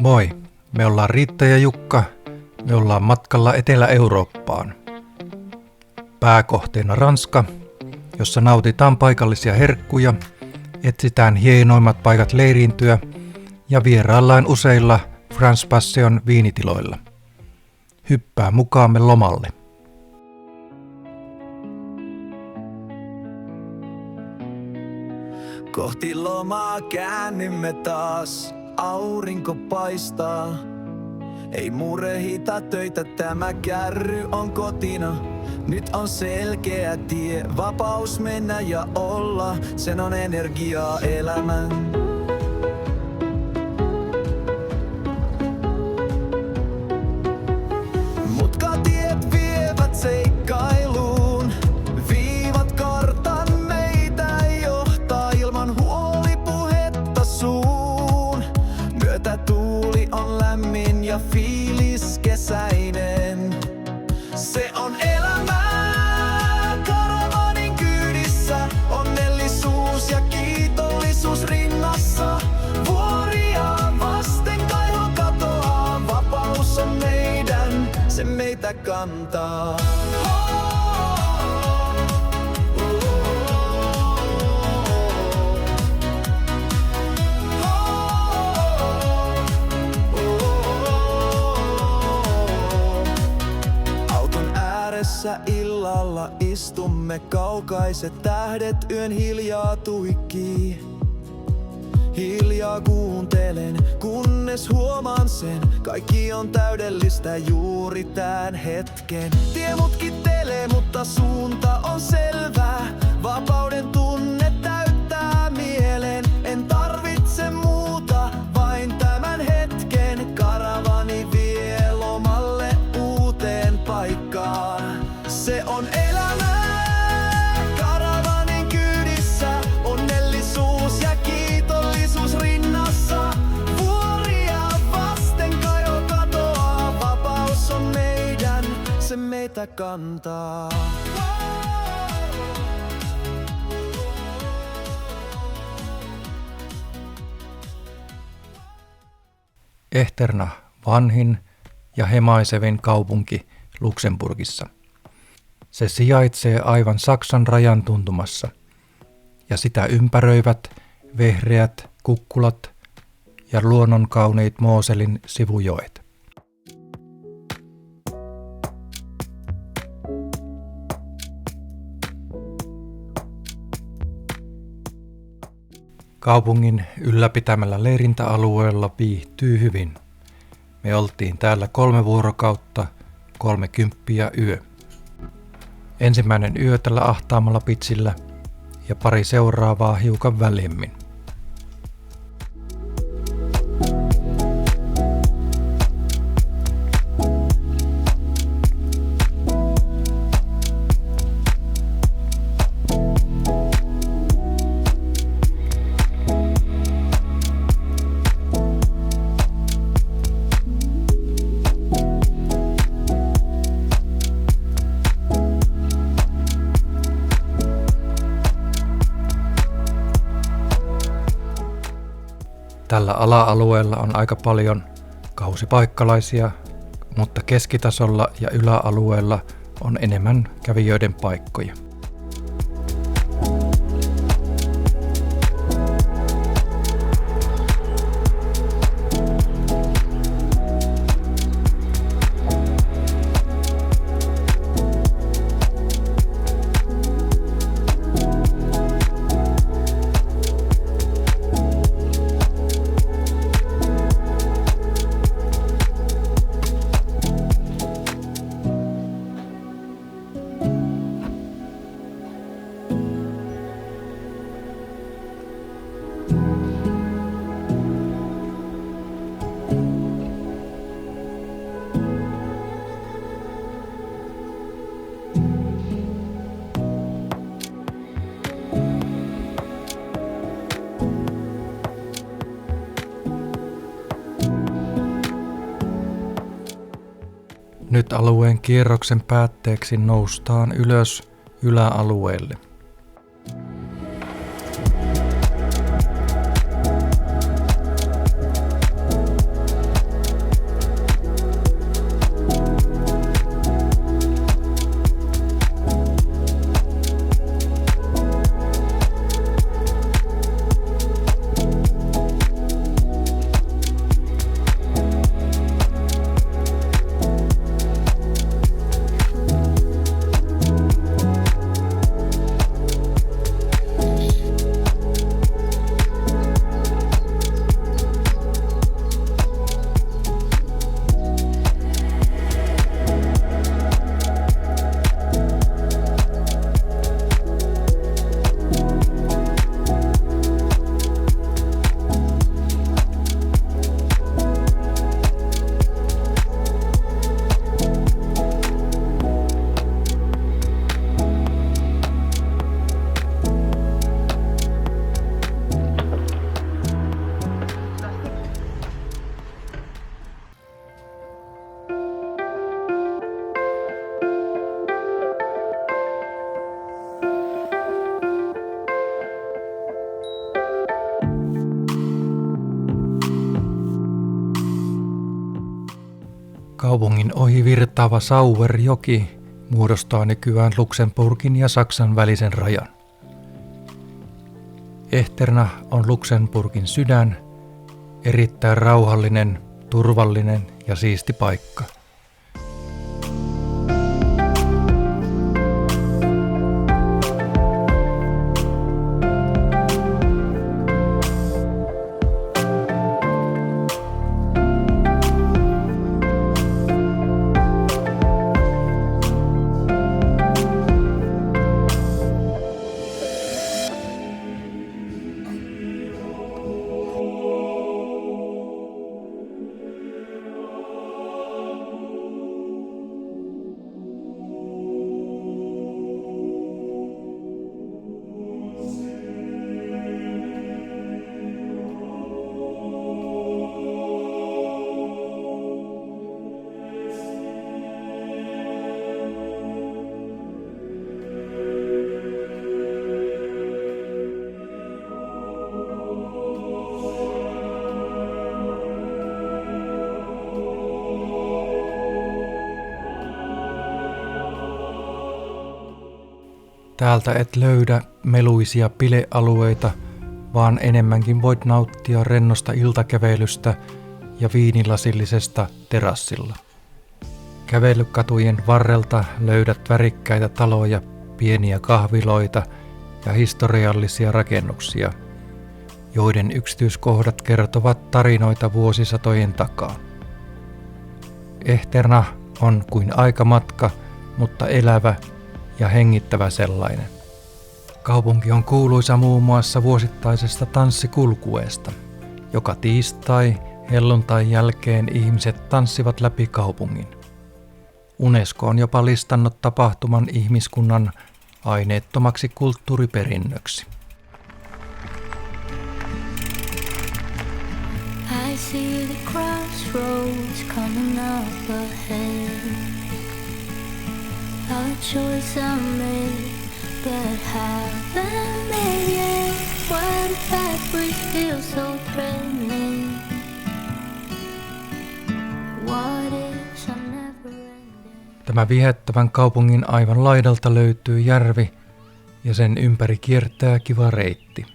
Moi, me ollaan Riitta ja Jukka. Me ollaan matkalla Etelä-Eurooppaan. Pääkohteena Ranska, jossa nautitaan paikallisia herkkuja, etsitään hienoimmat paikat leiriintyä ja vieraillaan useilla France Passion viinitiloilla. Hyppää mukaamme lomalle. Kohti lomaa käännymme taas, aurinko paistaa. Ei murehita töitä, tämä kärry on kotina. Nyt on selkeä tie, vapaus mennä ja olla, sen on energiaa elämän. Mutkatiet vievät seikkailuun, viivat kartan meitä johtaa ilman huolipuhetta suun. Myötätuuli on lämmin ja fiilis kesäinen. Se on elämää karavanin kyydissä, onnellisuus ja kiitollisuus rinnassa. Vuoria vasten kaiho katoaa, vapaus on meidän, se meitä kantaa. Illalla istumme, kaukaiset tähdet yön hiljaa tuikkii. Hiljaa kuuntelen, kunnes huomaan sen, kaikki on täydellistä juuri tän hetken. Tie mutkittelee, mutta suunta on selvää. Vapauden tunne täyttää mielen, en tarvitse muuta, vain tämän hetken. Karavani vie lomalle uuteen paikkaan. Se on elämää karavanin kyydissä, onnellisuus ja kiitollisuus rinnassa. Vuoria vasten kaiho katoaa, vapaus on meidän, se meitä kantaa. Echternach, vanhin ja hemaisevin kaupunki Luxemburgissa. Se sijaitsee aivan Saksan rajan tuntumassa, ja sitä ympäröivät vehreät kukkulat ja luonnonkauniit Mooselin sivujoet. Kaupungin ylläpitämällä leirintäalueella viihtyy hyvin. Me oltiin täällä 3 vuorokautta, 30 yö. Ensimmäinen yö tällä ahtaamalla pitsillä ja pari seuraavaa hiukan väljemmin. Tällä ala-alueella on aika paljon kausipaikkalaisia, mutta keskitasolla ja yläalueella on enemmän kävijöiden paikkoja. Nyt alueen kierroksen päätteeksi noustaan ylös yläalueelle. Kaupungin ohi virtaava Sauerjoki muodostaa nykyään Luxemburgin ja Saksan välisen rajan. Echternach on Luxemburgin sydän, erittäin rauhallinen, turvallinen ja siisti paikka. Täältä et löydä meluisia bilealueita, vaan enemmänkin voit nauttia rennosta iltakävelystä ja viinilasillisesta terassilla. Kävelykatujen varrelta löydät värikkäitä taloja, pieniä kahviloita ja historiallisia rakennuksia, joiden yksityiskohdat kertovat tarinoita vuosisatojen takaa. Echternach on kuin aikamatka, mutta elävä ja hengittävä sellainen. Kaupunki on kuuluisa muun muassa vuosittaisesta tanssikulkueesta. Joka tiistai, helluntain jälkeen ihmiset tanssivat läpi kaupungin. UNESCO on jopa listannut tapahtuman ihmiskunnan aineettomaksi kulttuuriperinnöksi. I see the crossroads coming up ahead. A choice I made, but haven't made yet. Why the pathway feels so threatening? What if I'm never ending? Tämä viehättävän kaupungin aivan laidalta löytyy järvi ja sen ympäri kiertää kiva reitti.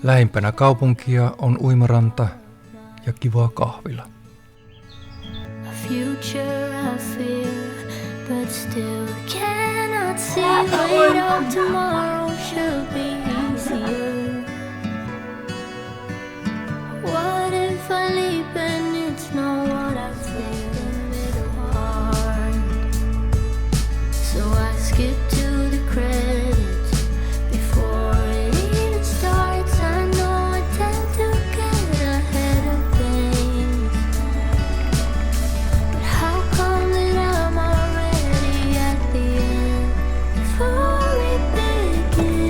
Lähimpänä kaupunkia on uimaranta ja kiva kahvila. A future I fear, but still cannot see. Wait up, tomorrow should be easier. What if I leap and it's not what I feel? A little hard, so I skip to the credits before it even starts. I know I tend to get ahead of things, but how come that I'm already at the end before it begins?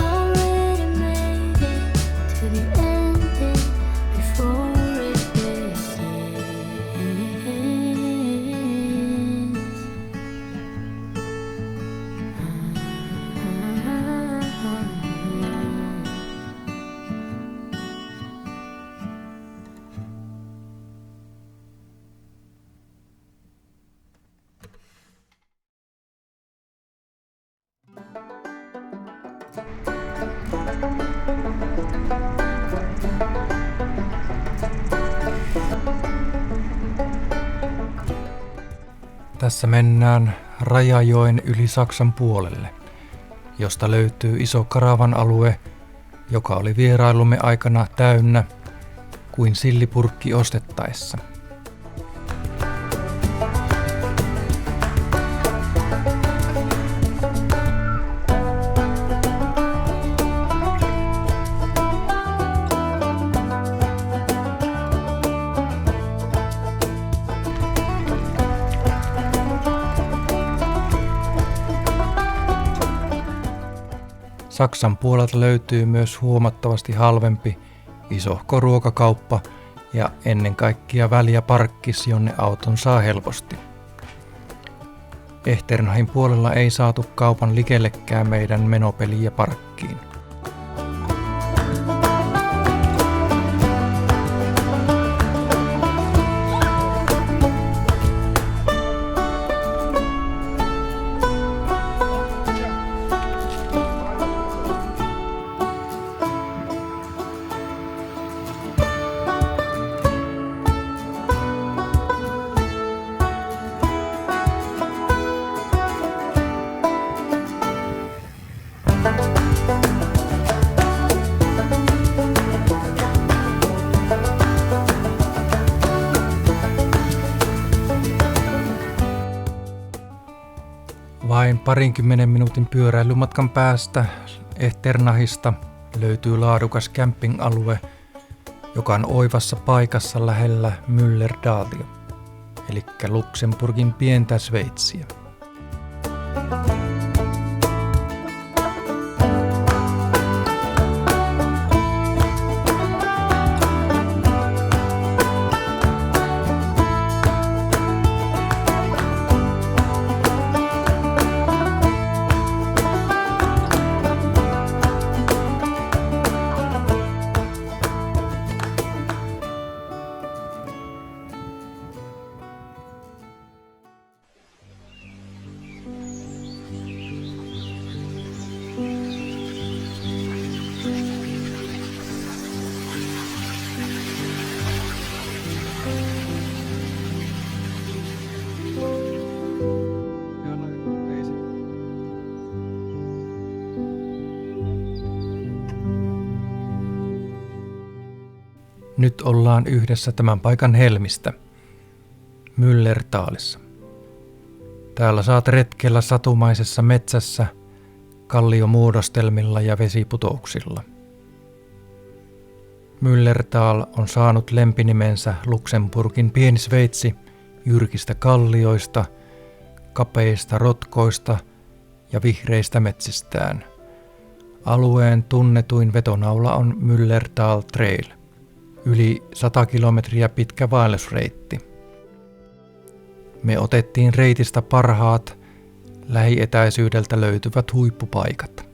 Already made it to the ending before it begins. Tässä mennään Rajajoen yli Saksan puolelle, josta löytyy iso karavan alue, joka oli vierailumme aikana täynnä kuin sillipurkki ostettaessa. Saksan puolelta löytyy myös huomattavasti halvempi isohko ruokakauppa ja ennen kaikkea väliä parkkis, jonne auton saa helposti. Echternachin puolella ei saatu kaupan likellekään meidän menopeliä parkkiin. Vain 20 minuutin pyöräilymatkan päästä Echternachista löytyy laadukas camping-alue, joka on oivassa paikassa lähellä Müllerdalia, eli Luxemburgin pientä Sveitsiä. Nyt ollaan yhdessä tämän paikan helmistä, Müllertalissa. Täällä saat retkellä satumaisessa metsässä, kalliomuodostelmilla ja vesiputouksilla. Müllertal on saanut lempinimensä Luxemburgin pieni Sveitsi jyrkistä kallioista, kapeista rotkoista ja vihreistä metsistään. Alueen tunnetuin vetonaula on Müllertal Trail, yli 100 kilometriä pitkä vaellusreitti. Me otettiin reitistä parhaat, lähietäisyydeltä löytyvät huippupaikat.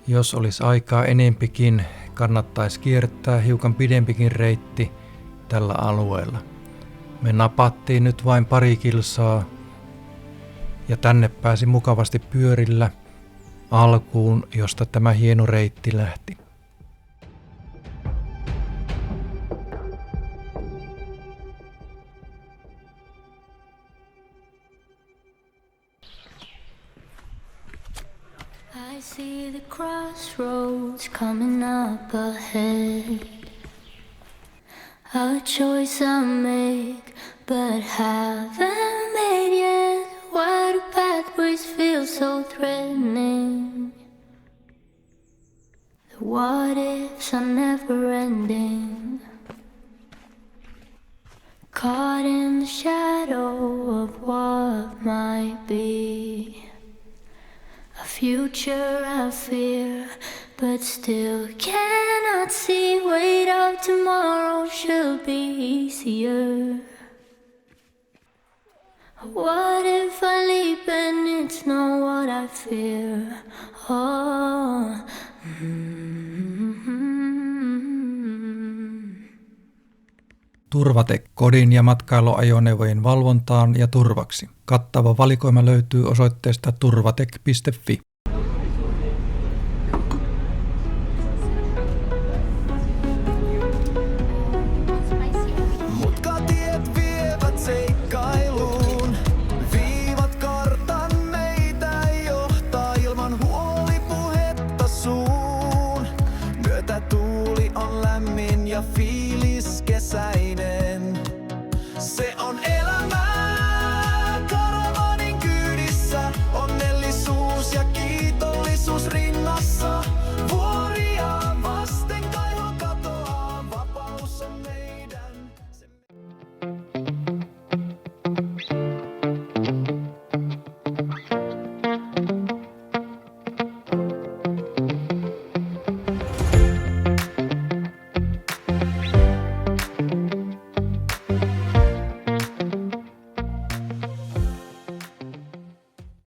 Jos olisi aikaa enempikin, kannattaisi kiertää hiukan pidempikin reitti tällä alueella. Me napattiin nyt vain 2 kilsaa ja tänne pääsi mukavasti pyörillä alkuun, josta tämä hieno reitti lähti. I see the crossroads coming up ahead. A choice I make, but haven't made yet. Why do pathways feel so threatening? The what ifs are never ending. caught in the shadow of what might be. A future I fear, but still cannot see. Wait up, tomorrow shall be easier. What if I leap and it's not what I fear? Oh. Turvatech kodin ja matkailuajoneuvojen valvontaan ja turvaksi. Kattava valikoima löytyy osoitteesta turvatech.fi. Mutkatiet vievät seikkailuun. Viivat kartan meitä johtaa ilman huolipuhetta suun. Myötätuuli on lämmin ja fiilis kesäinen.